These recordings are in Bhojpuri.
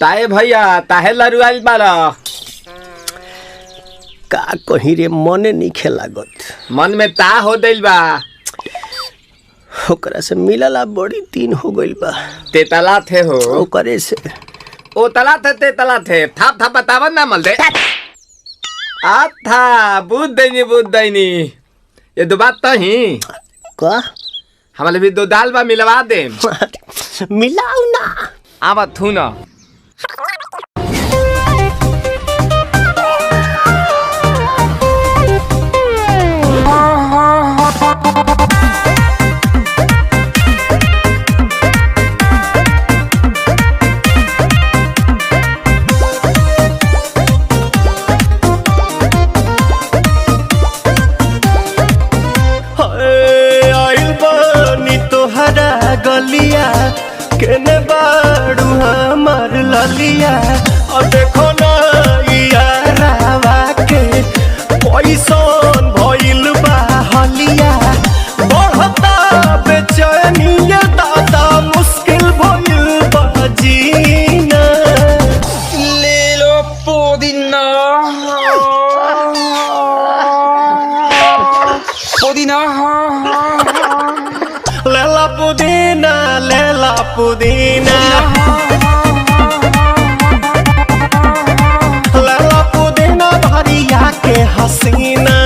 ताए भैया ताहे लरुआल बारा का कहीं रे मने नहीं लागत। मन में ता हो दिल बा ओकरा से मिलला बड़ी दिन हो गइल बा। ते तला थे हो ओकरे से ओ तला थे ते तला थे थाप थाप बतावन ना मल दे आ था बुद्ध दैनी ये दो बात तो ही का हमारे भी दो दाल बा मिलवा दे मिलाऊ ना आवा थू ना गलिया केने बाड़ू हमार ललिया और देखो ना यारावा के पैसन भइल बा हलिया बढ़ता बेचैनिया दादा मुश्किल भइल बा जीना ले लो पुदीना लेला पुदीना लेला पुदीना भरिया के हसीना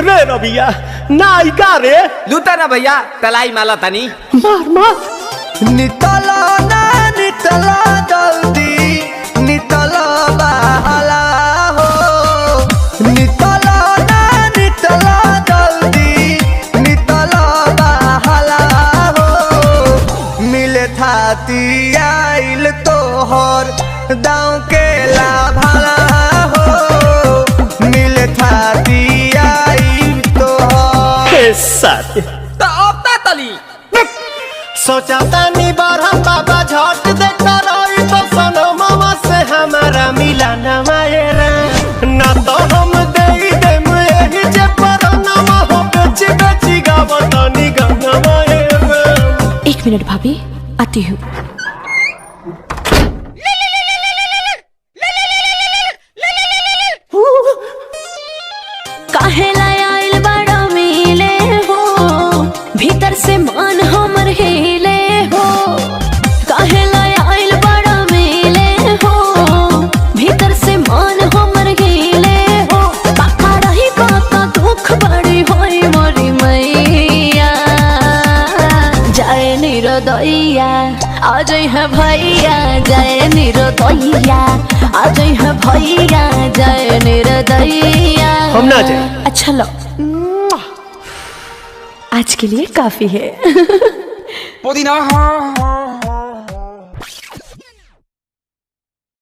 रे रबिया नायिका रे लूटा ना भैया तलाई माला तनी मार मार नितला ना नितला जल्दी नितला बहला हो नितला आइल तोहर दाँव के लाभाला हो मिले थाती आइल तोहर साथ तो अब ता तली सोचा तानी बरहम बाबा झट देखता रही तो सनो मामा से हमारा मिला न मायरा ना तो हम दे देम यही जे पर नामा हो बेची बेची गावतानी गंगा मायरा। 1 मिनट भाभी आती हूँ। काहे लायल बड़ा मिले हो भीतर से मन हमर हिले हो काहे लायल बड़ा मिले हो भीतर से मन हमर हिले हो काका रही काका दुख बड़ी होई मोरी मैया जाए निरोदैया आज है भैया जय निरोदैया आज है भैया जय निरोदैया हम ना जाए। अच्छा लो आज के लिए काफी है पुदीना